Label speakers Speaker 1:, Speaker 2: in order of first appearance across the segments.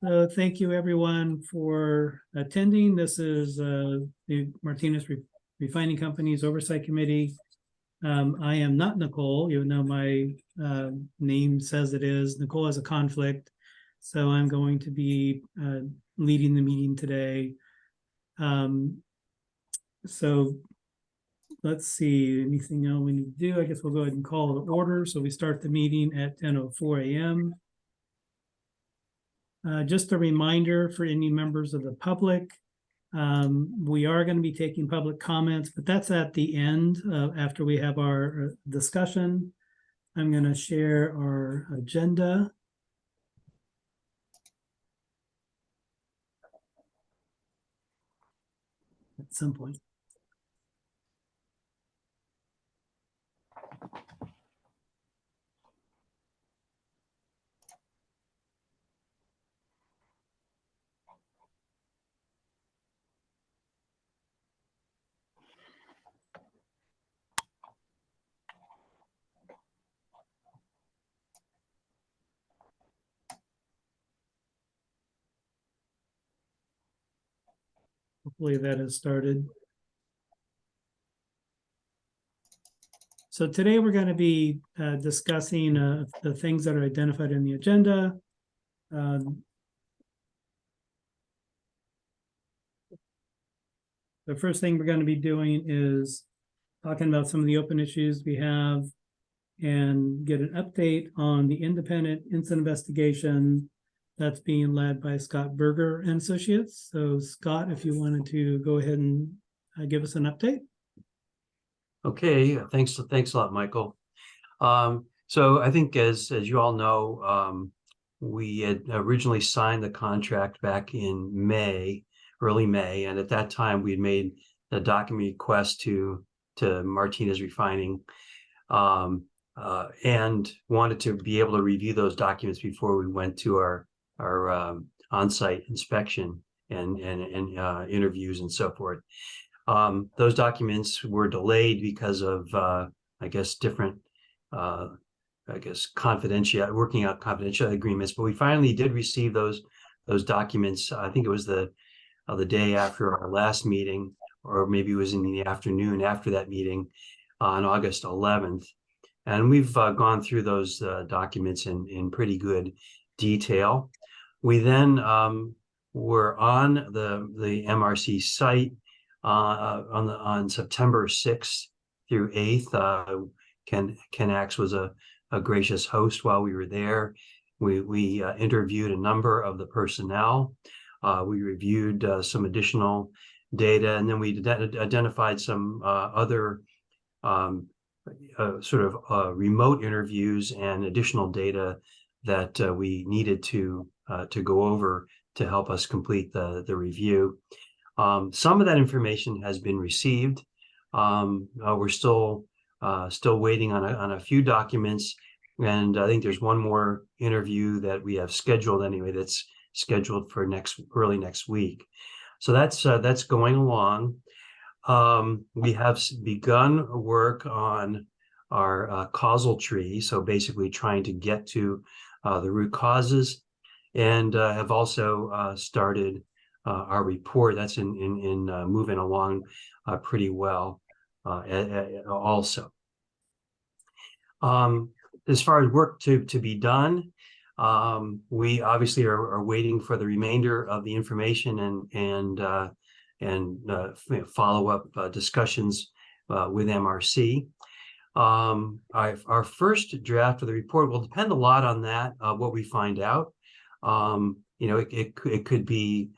Speaker 1: Thank you, everyone, for attending. This is the Martinez Refining Company's Oversight Committee. I am not Nicole, even though my name says it is. Nicole has a conflict, so I'm going to be leading the meeting today. So let's see, anything else we need to do? I guess we'll go ahead and call the order. So we start the meeting at 10:04 a.m. Just a reminder for any members of the public, we are going to be taking public comments, but that's at the end after we have our discussion. I'm going to share our agenda. At some point. Hopefully that has started. So today we're going to be discussing the things that are identified in the agenda. The first thing we're going to be doing is talking about some of the open issues we have and get an update on the independent incident investigation that's being led by Scott Berger and Associates. So Scott, if you wanted to go ahead and give us an update.
Speaker 2: Okay, thanks a lot, Michael. So I think as you all know, we had originally signed the contract back in May, early May, and at that time we had made a document request to Martinez Refining and wanted to be able to review those documents before we went to our on-site inspection and interviews and so forth. Those documents were delayed because of I guess different working out confidential agreements, but we finally did receive those documents. I think it was the day after our last meeting, or maybe it was in the afternoon after that meeting on August 11th. And we've gone through those documents in pretty good detail. We then were on the MRC site on September 6th through 8th. Ken Axe was a gracious host while we were there. We interviewed a number of the personnel. We reviewed some additional data, and then we identified some other remote interviews and additional data that we needed to go over to help us complete the review. Some of that information has been received. We're still waiting on a few documents, and I think there's one more interview that we have scheduled anyway. That's scheduled for early next week. So that's going along. We have begun work on our causal tree, so basically trying to get to the root causes, and have also started our report. That's in moving along pretty well also. As far as work to be done, we obviously are waiting for the remainder of the information and follow-up discussions with MRC. Our first draft of the report will depend a lot on that, what we find out. It could be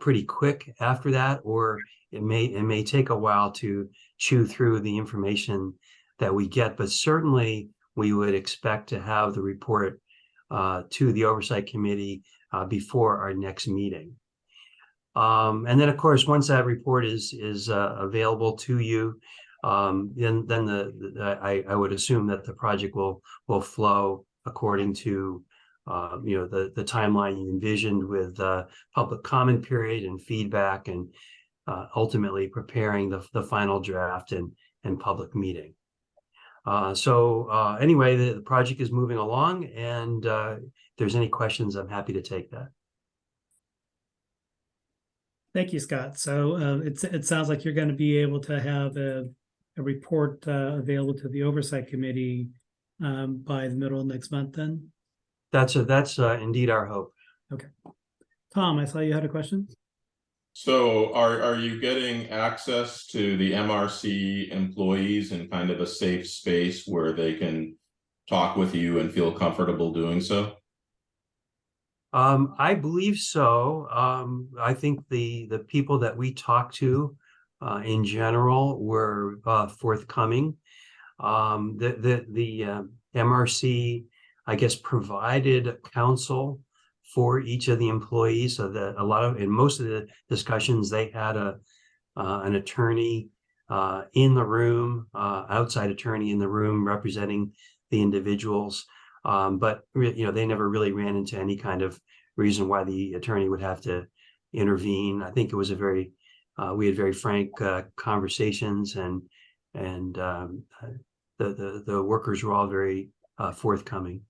Speaker 2: pretty quick after that, or it may take a while to chew through the information that we get, but certainly we would expect to have the report to the Oversight Committee before our next meeting. And then, of course, once that report is available to you, then I would assume that the project will flow according to the timeline you envisioned, with public comment period and feedback, and ultimately preparing the final draft and public meeting. Anyway, the project is moving along, and if there's any questions, I'm happy to take that.
Speaker 1: Thank you, Scott. So it sounds like you're going to be able to have a report available to the Oversight Committee by the middle of next month then?
Speaker 2: That's indeed our hope.
Speaker 1: Okay. Tom, I saw you had a question.
Speaker 3: So are you getting access to the MRC employees in kind of a safe space where they can talk with you and feel comfortable doing so?
Speaker 2: I believe so. I think the people that we talked to in general were forthcoming. The MRC, I guess, provided counsel for each of the employees, so that in most of the discussions they had an attorney in the room, outside attorney in the room representing the individuals. But they never really ran into any kind of reason why the attorney would have to intervene. I think it was we had very frank conversations, and the workers were all very forthcoming.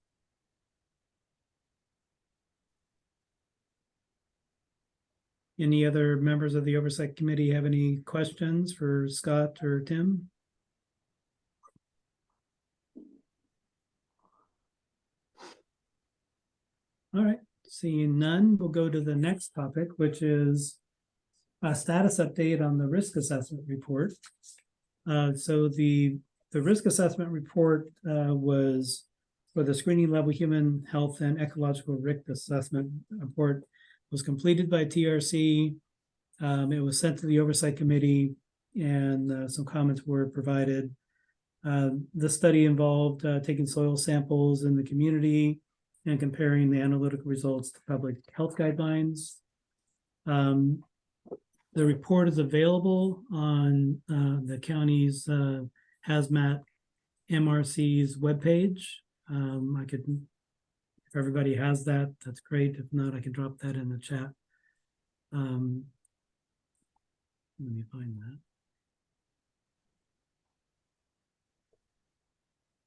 Speaker 1: Any other members of the Oversight Committee have any questions for Scott or Tim? All right, seeing none, we'll go to the next topic, which is a status update on the risk assessment report. So the risk assessment report was for the screening level human health and ecological risk assessment report was completed by TRC. It was sent to the Oversight Committee, and some comments were provided. The study involved taking soil samples in the community and comparing the analytical results to public health guidelines. The report is available on the county's Hazmat MRC's webpage. If everybody has that, that's great. If not, I can drop that in the chat. Let me find that.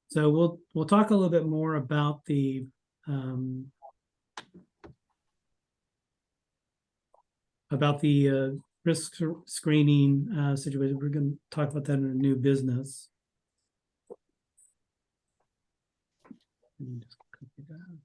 Speaker 1: So we'll talk a little bit more about the risk screening situation. We're going to talk about that in a new business. Let me just copy that.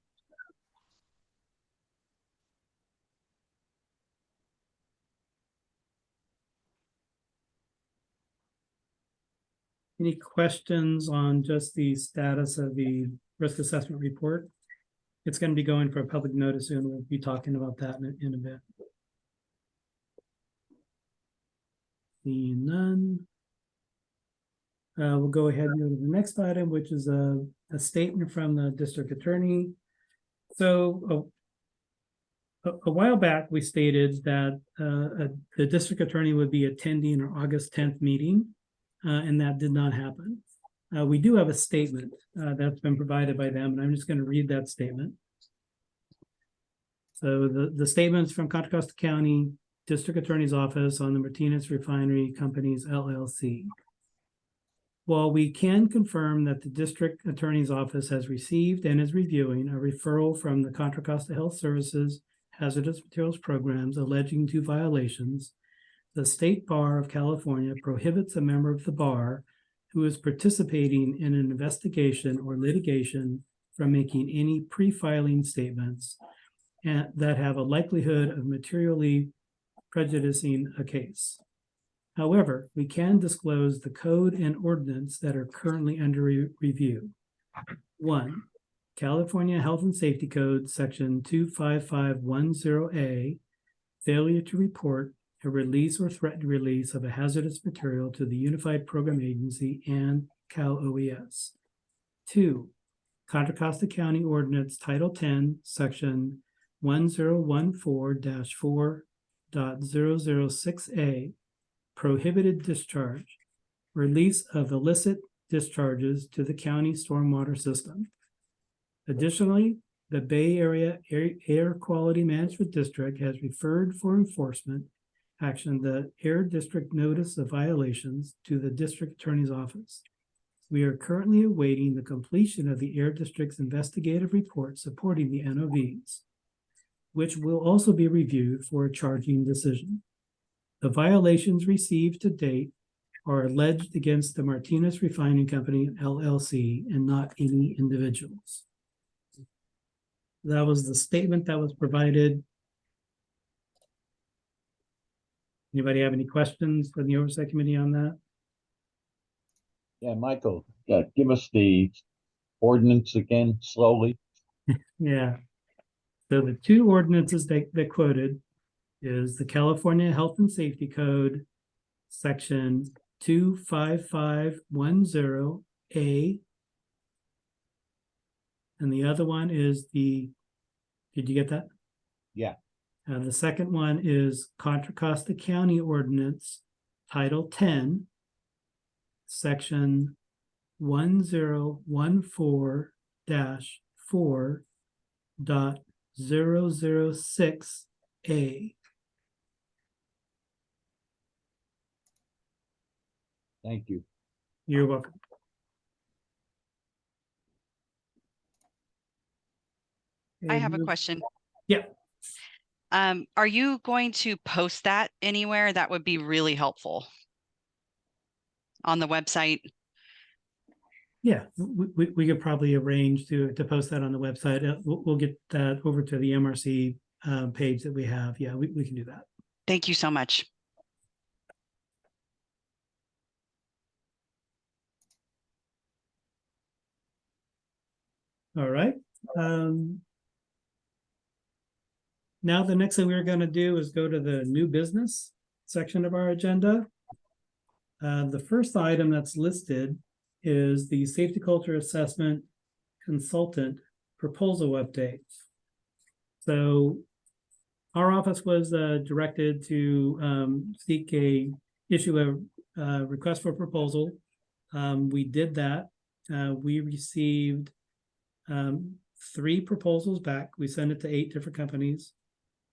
Speaker 1: Any questions on just the status of the risk assessment report? It's going to be going for a public notice soon. We'll be talking about that in a bit. Seeing none. We'll go ahead and go to the next item, which is a statement from the district attorney. So a while back, we stated that the district attorney would be attending our August 10th meeting, and that did not happen. We do have a statement that's been provided by them, and I'm just going to read that statement. So the statement's from Contra Costa County District Attorney's Office on the Martinez Refinery Companies, LLC. While we can confirm that the District Attorney's Office has received and is reviewing a referral from the Contra Costa Health Services Hazardous Materials Programs alleging 2 violations, the State Bar of California prohibits a member of the bar who is participating in an investigation or litigation from making any pre-filing statements that have a likelihood of materially prejudicing a case. However, we can disclose the code and ordinance that are currently under review. 1, California Health and Safety Code, Section 25510A, failure to report a release or threatened release of a hazardous material to the Unified Program Agency and Cal OES. 2, Contra Costa County Ordinance Title 10, Section 1014-4.006A, prohibited discharge, release of illicit discharges to the county stormwater system. Additionally, the Bay Area Air Quality Management District has referred for enforcement action the Air District Notice of Violations to the District Attorney's Office. We are currently awaiting the completion of the Air District's investigative report supporting the NOVs, which will also be reviewed for a charging decision. The violations received to date are alleged against the Martinez Refining Company LLC and not any individuals. That was the statement that was provided. Anybody have any questions for the Oversight Committee on that?
Speaker 4: Yeah, Michael, give us the ordinance again slowly.
Speaker 1: Yeah. So the two ordinances that quoted is the California Health and Safety Code, section 25510A. And the other one is did you get that?
Speaker 4: Yeah.
Speaker 1: The second one is Contra Costa County Ordinance, Title 10, section 1014-4.006A.
Speaker 4: Thank you.
Speaker 1: You're welcome.
Speaker 5: I have a question.
Speaker 1: Yeah.
Speaker 5: Are you going to post that anywhere? That would be really helpful. On the website?
Speaker 1: Yeah, we could probably arrange to post that on the website. We'll get that over to the MRC page that we have. Yeah, we can do that.
Speaker 5: Thank you so much.
Speaker 1: All right. Now the next thing we're going to do is go to the new business section of our agenda. The first item that's listed is the Safety Culture Assessment Consultant Proposal Update. So our office was directed to issue a request for proposal. We did that. We received 3 proposals back. We sent it to 8 different companies.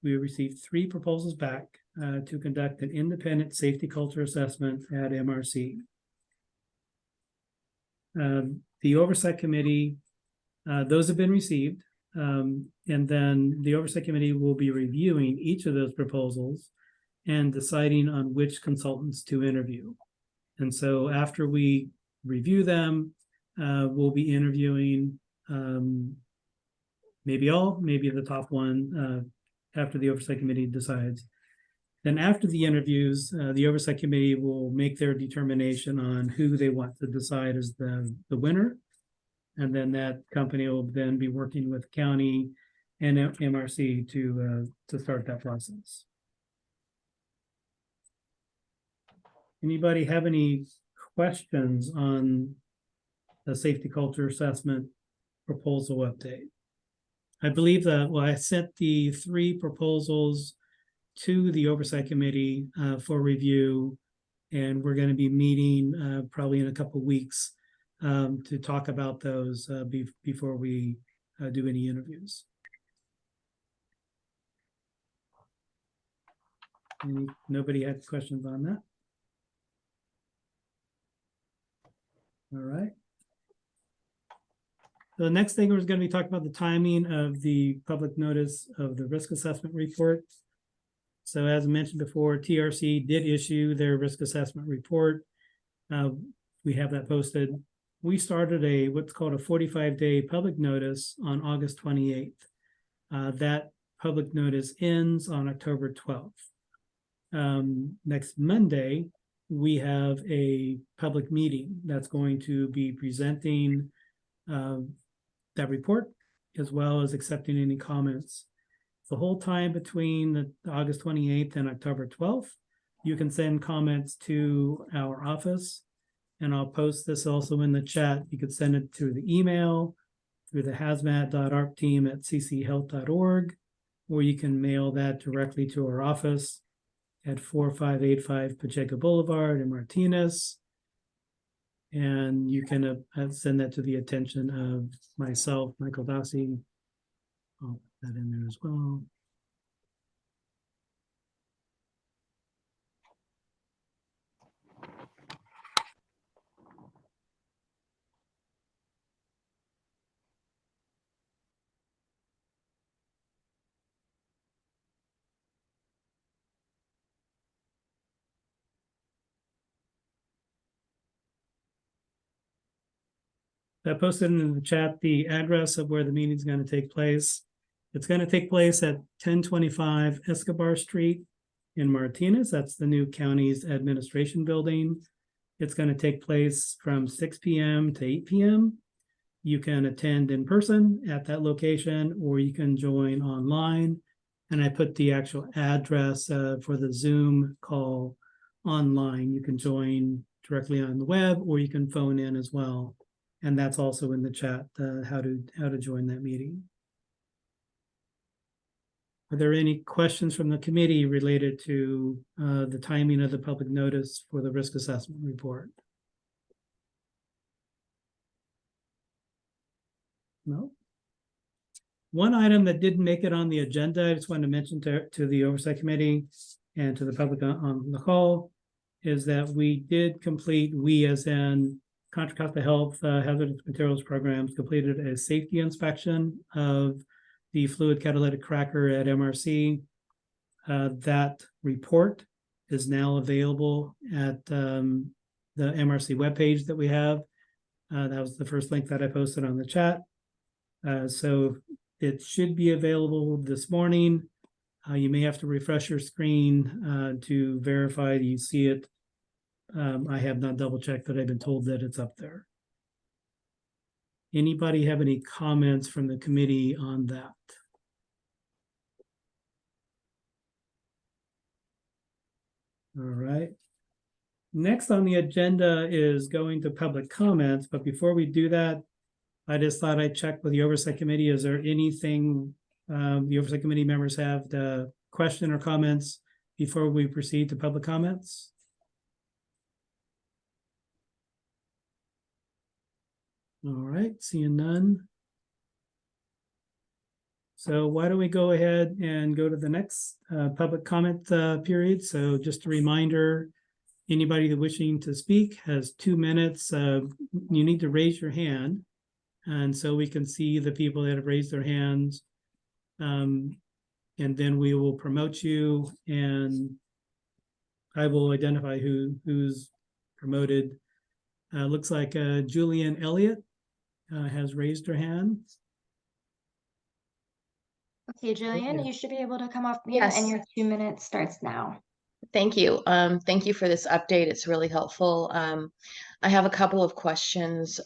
Speaker 1: We received 3 proposals back to conduct an independent safety culture assessment at MRC. The Oversight Committee, those have been received. And then the Oversight Committee will be reviewing each of those proposals and deciding on which consultants to interview. And so after we review them, we'll be interviewing maybe the top one after the Oversight Committee decides. Then after the interviews, the Oversight Committee will make their determination on who they want to decide as the winner. And then that company will then be working with county and MRC to start that process. Anybody have any questions on the safety culture assessment proposal update? I believe that, I sent the 3 proposals to the Oversight Committee for review, and we're going to be meeting probably in a couple of weeks to talk about those before we do any interviews. Nobody had questions on that? All right. So the next thing we're going to be talking about the timing of the public notice of the risk assessment report. So as I mentioned before, TRC did issue their risk assessment report. We have that posted. We started what's called a 45-day public notice on August 28th. That public notice ends on October 12th. Next Monday, we have a public meeting that's going to be presenting that report, as well as accepting any comments. The whole time between the August 28th and October 12th, you can send comments to our office, and I'll post this also in the chat. You could send it through the email, through the hazmat.arcteam@cchealth.org, or you can mail that directly to our office at 4585 Pacheco Boulevard in Martinez. And you can send that to the attention of myself, Michael Dossi. I'll put that in there as well. So I posted in the chat the address of where the meeting is going to take place. It's going to take place at 1025 Escobar Street in Martinez. That's the new county's administration building. It's going to take place from 6 p.m. to 8 p.m. You can attend in person at that location, or you can join online. And I put the actual address for the Zoom call online. You can join directly on the web, or you can phone in as well. And that's also in the chat, how to join that meeting. Are there any questions from the committee related to the timing of the public notice for the risk assessment report? No. One item that didn't make it on the agenda, I just wanted to mention to the Oversight Committee and to the public on the call, is that we did complete, we as in Contra Costa Health Hazardous Materials Programs, completed a safety inspection of the fluid catalytic cracker at MRC. That report is now available at the MRC webpage that we have. That was the first link that I posted on the chat. So it should be available this morning. You may have to refresh your screen to verify that you see it. I have not double checked, but I've been told that it's up there. Anybody have any comments from the committee on that? All right. Next on the agenda is going to public comments, but before we do that, I just thought I'd check with the Oversight Committee. Is there anything the Oversight Committee members have to question or comments before we proceed to public comments? All right, seeing none. So why don't we go ahead and go to the next public comment period. So just a reminder, anybody that wishing to speak has 2 minutes. You need to raise your hand. And so we can see the people that have raised their hands. And then we will promote you, and I will identify who's promoted. Looks like Julian Elliott has raised her hand.
Speaker 6: Okay, Jillian,
Speaker 1: Okay.
Speaker 6: you should be able to come off mute,
Speaker 7: Yes.
Speaker 6: and your 2 minutes starts now.
Speaker 7: Thank you. Thank you for this update. It's really helpful. I have a couple of questions.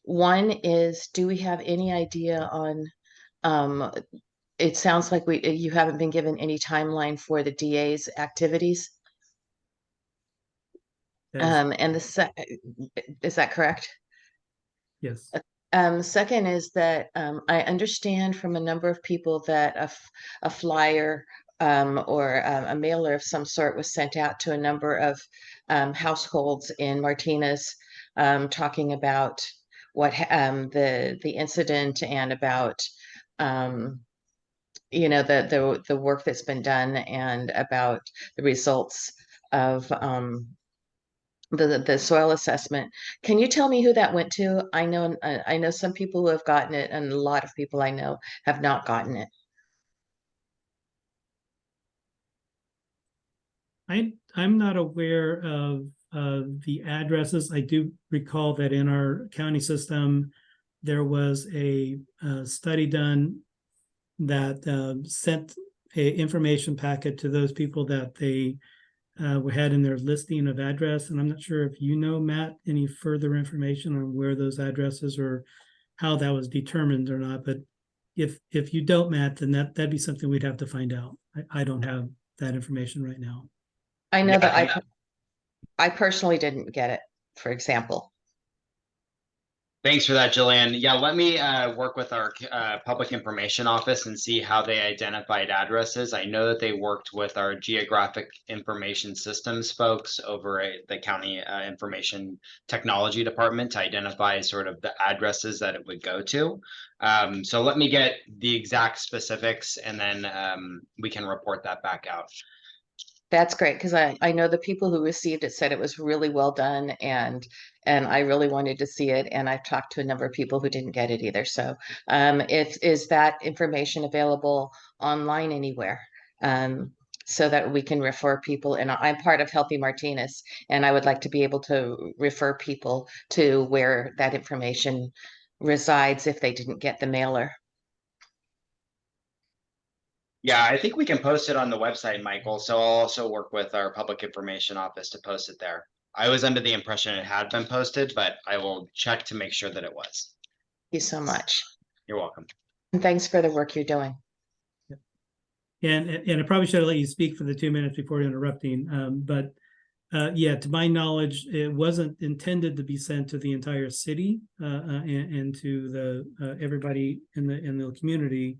Speaker 7: One is, do we have any idea on, it sounds like you haven't been given any timeline for the DA's activities. And is that correct?
Speaker 1: Yes.
Speaker 7: Second is that I understand from a number of people that a flyer or a mailer of some sort was sent out to a number of households in Martinez, talking about what the incident and about the work that's been done and about the results of the soil assessment. Can you tell me who that went to? I know some people who have gotten it, and a lot of people I know have not gotten it.
Speaker 1: I'm not aware of the addresses. I do recall that in our county system, there was a study done that sent an information packet to those people that they had in their listing of address. And I'm not sure if you know, Matt, any further information on where those addresses or how that was determined or not. But if you don't, Matt, then that'd be something we'd have to find out. I don't have that information right now.
Speaker 7: I know that I personally didn't get it, for example.
Speaker 8: Thanks for that, Jillian. Yeah, let me work with our public information office and see how they identified addresses. I know that they worked with our geographic information systems folks over at the county information technology department to identify sort of the addresses that it would go to. So let me get the exact specifics, and then we can report that back out.
Speaker 7: That's great, because I know the people who received it said it was really well done, and I really wanted to see it, and I've talked to a number of people who didn't get it either. So is that information available online anywhere? so that we can refer people. And I'm part of Healthy Martinez, and I would like to be able to refer people to where that information resides if they didn't get the mailer.
Speaker 8: Yeah, I think we can post it on the website, Michael. So I'll also work with our public information office to post it there. I was under the impression it had been posted, but I will check to make sure that it was.
Speaker 7: Thank you so much.
Speaker 8: You're welcome.
Speaker 7: And thanks for the work you're doing.
Speaker 1: And I probably should have let you speak for the 2 minutes before interrupting. But yeah, to my knowledge, it wasn't intended to be sent to the entire city and to the everybody in the community.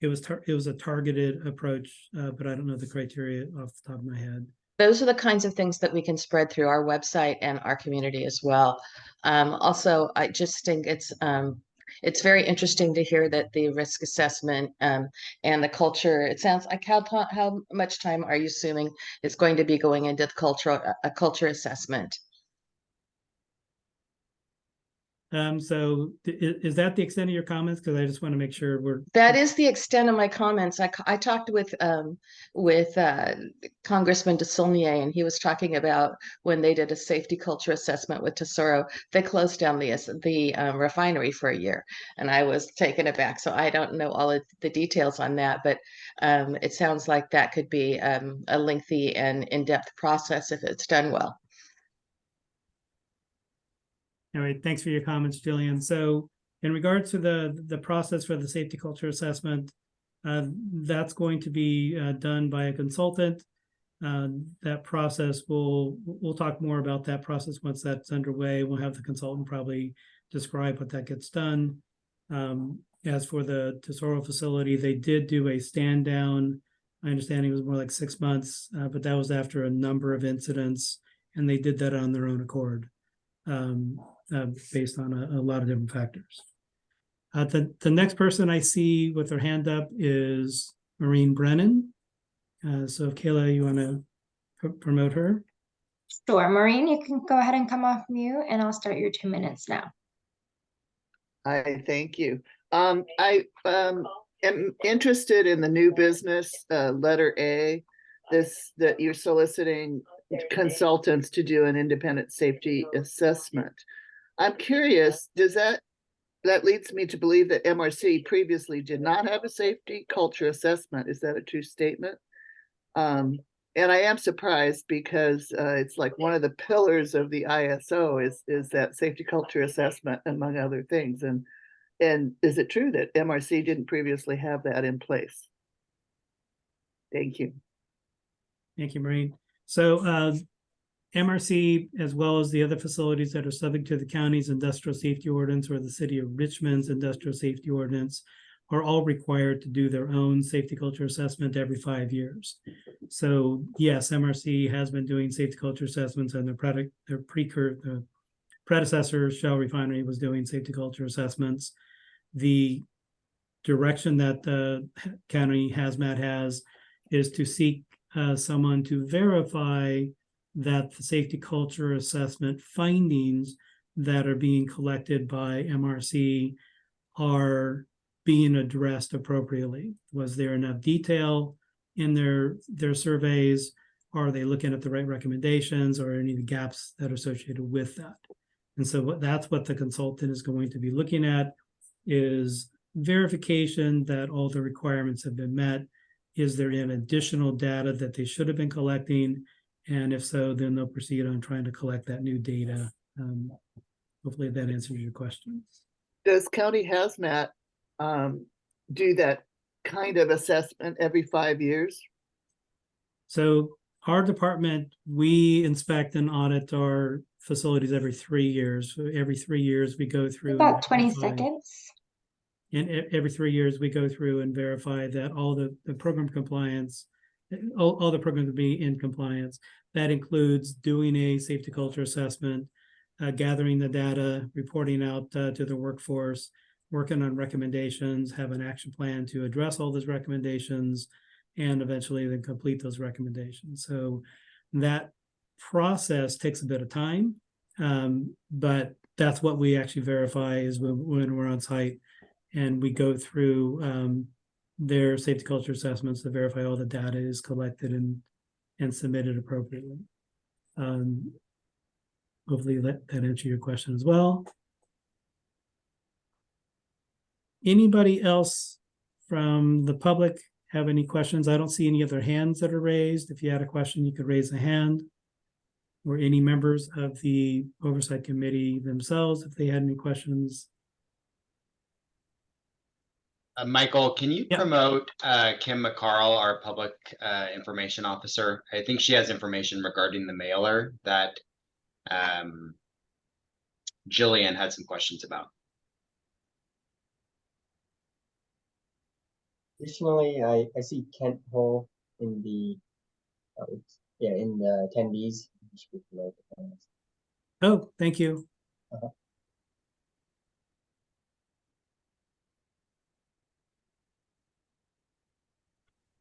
Speaker 1: It was a targeted approach, but I don't know the criteria off the top of my head.
Speaker 7: Those are the kinds of things that we can spread through our website and our community as well. Also, I just think it's very interesting to hear that the risk assessment and the culture, it sounds like how much time are you assuming is going to be going into the culture assessment?
Speaker 1: So is that the extent of your comments? Because I just want to make sure
Speaker 7: That is the extent of my comments. I talked with Congressman DeSaulnier, and he was talking about when they did a safety culture assessment with Tesoro, they closed down the refinery for a year, and I was taken aback. So I don't know all of the details on that, but it sounds like that could be a lengthy and in-depth process if it's done well.
Speaker 1: All right, thanks for your comments, Jillian. So in regards to the process for the safety culture assessment, that's going to be done by a consultant. That process we'll talk more about that process once that's underway. We'll have the consultant probably describe what that gets done. As for the Tesoro facility, they did do a stand down. My understanding was more like 6 months, but that was after a number of incidents, and they did that on their own accord. Based on a lot of different factors. The next person I see with their hand up is Maureen Brennan. So if Kayla, you want to promote her?
Speaker 6: Sure, Maureen, you can go ahead and come off mute, and I'll start your 2 minutes now.
Speaker 9: Hi, thank you. I am interested in the new business, letter A, that you're soliciting consultants to do an independent safety assessment. I'm curious, that leads me to believe that MRC previously did not have a safety culture assessment. Is that a true statement? And I am surprised because it's like one of the pillars of the ISO is that safety culture assessment, among other things. And is it true that MRC didn't previously have that in place? Thank you.
Speaker 1: Thank you, Maureen. So MRC, as well as the other facilities that are subject to the county's industrial safety ordinance or the city of Richmond's industrial safety ordinance, are all required to do their own safety culture assessment every 5 years. So yes, MRC has been doing safety culture assessments, and their predecessor, Shell Refinery, was doing safety culture assessments. The direction that the county hazmat has is to seek someone to verify that the safety culture assessment findings that are being collected by MRC are being addressed appropriately. Was there enough detail in their surveys? Are they looking at the right recommendations, or any of the gaps that are associated with that? And so that's what the consultant is going to be looking at, is verification that all the requirements have been met. Is there any additional data that they should have been collecting? And if so, then they'll proceed on trying to collect that new data. Hopefully that answers your questions.
Speaker 9: Does County Hazmat do that kind of assessment every 5 years?
Speaker 1: So our department, we inspect and audit our facilities every 3 years. So every 3 years we go through.
Speaker 6: About 20 seconds.
Speaker 1: And every 3 years we go through and verify that all the program compliance, all the programs will be in compliance. That includes doing a safety culture assessment, gathering the data, reporting out to the workforce, working on recommendations, have an action plan to address all those recommendations, and eventually then complete those recommendations. So that process takes a bit of time, but that's what we actually verify is when we're on site, and we go through their safety culture assessments to verify all the data is collected and submitted appropriately. Hopefully that answered your question as well. Anybody else from the public have any questions? I don't see any other hands that are raised. If you had a question, you could raise a hand. Or any members of the Oversight Committee themselves, if they had any questions.
Speaker 8: Michael, can you
Speaker 1: Yeah.
Speaker 8: promote Kim McCarl, our public information officer? I think she has information regarding the mailer that Jillian had some questions about.
Speaker 10: Additionally, I see Kent Hall in the in the attendees.
Speaker 1: Oh, thank you.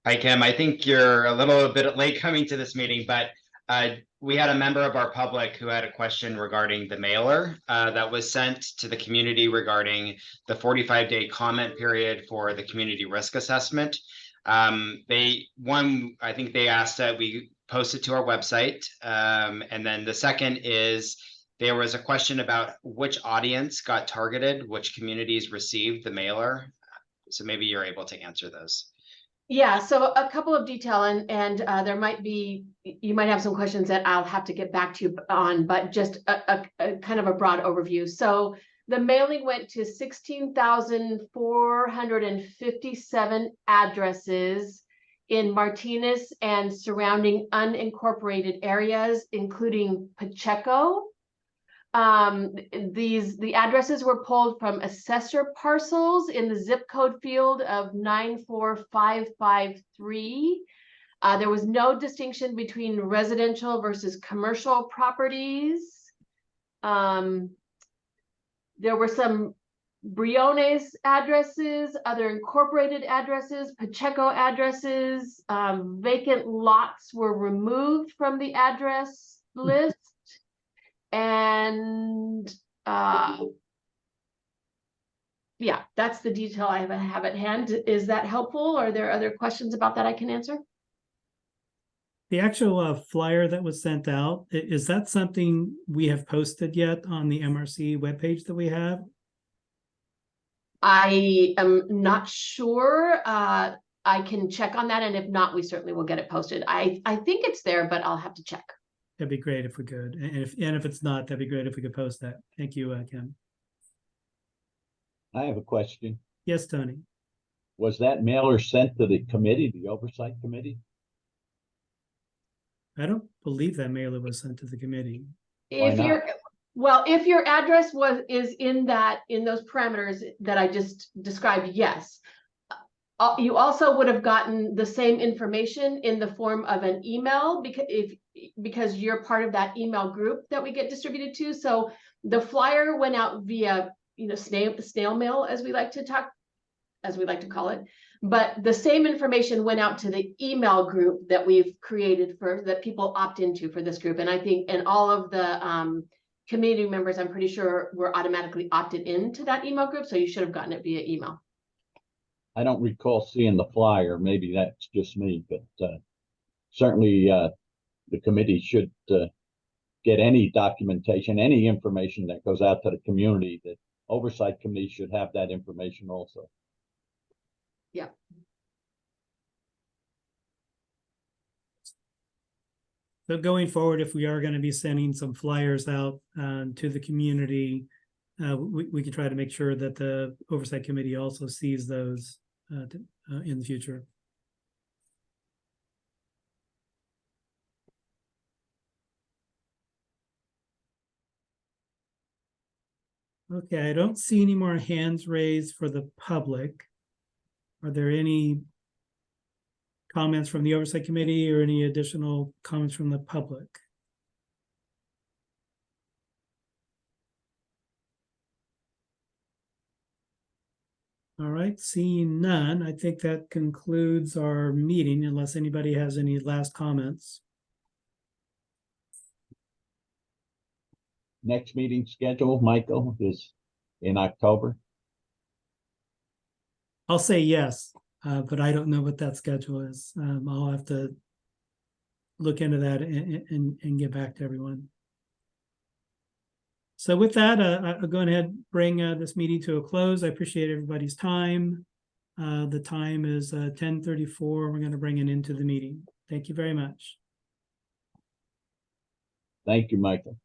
Speaker 8: Hi, Kim. I think you're a little bit late coming to this meeting, but we had a member of our public who had a question regarding the mailer that was sent to the community regarding the 45-day comment period for the community risk assessment. I think they asked that we post it to our website. And then the second is there was a question about which audience got targeted, which communities received the mailer. So maybe you're able to answer those.
Speaker 11: Yeah, so a couple of detail and there might be, you might have some questions that I'll have to get back to you on, but just a kind of a broad overview. So the mailing went to 16,457 addresses in Martinez and surrounding unincorporated areas, including Pacheco. The addresses were pulled from assessor parcels in the zip code field of 94553. There was no distinction between residential versus commercial properties. There were some Briones addresses, other incorporated addresses, Pacheco addresses. Vacant lots were removed from the address list. And yeah, that's the detail I have at hand. Is that helpful? Are there other questions about that I can answer?
Speaker 1: The actual flyer that was sent out, is that something we have posted yet on the MRC webpage that we have?
Speaker 11: I am not sure. I can check on that, and if not, we certainly will get it posted. I think it's there, but I'll have to check.
Speaker 1: That'd be great if we could. And if it's not, that'd be great if we could post that. Thank you, Kim.
Speaker 4: I have a question.
Speaker 1: Yes, Tony.
Speaker 4: Was that mailer sent to the committee, the Oversight Committee?
Speaker 1: I don't believe that mailer was sent to the committee.
Speaker 11: If your address is in those parameters that I just described, yes. You also would have gotten the same information in the form of an email because you're part of that email group that we get distributed to. So the flyer went out via snail mail, as we like to call it. But the same information went out to the email group that we've created that people opt into for this group. And I think all of the community members, I'm pretty sure, were automatically opted into that email group. So you should have gotten it via email.
Speaker 4: I don't recall seeing the flyer. Maybe that's just me, but certainly the committee should get any documentation, any information that goes out to the community. The Oversight Committee should have that information also.
Speaker 11: Yeah.
Speaker 1: So going forward, if we are going to be sending some flyers out to the community, we can try to make sure that the Oversight Committee also sees those in the future. Okay, I don't see any more hands raised for the public. Are there any comments from the Oversight Committee or any additional comments from the public? All right, seeing none, I think that concludes our meeting unless anybody has any last comments.
Speaker 4: Next meeting schedule, Michael, is in October.
Speaker 1: I'll say yes. but I don't know what that schedule is. I'll have to look into that and get back to everyone. So with that, I'll go ahead and bring this meeting to a close. I appreciate everybody's time. The time is 10:34. We're going to bring an end to the meeting. Thank you very much.
Speaker 4: Thank you, Michael.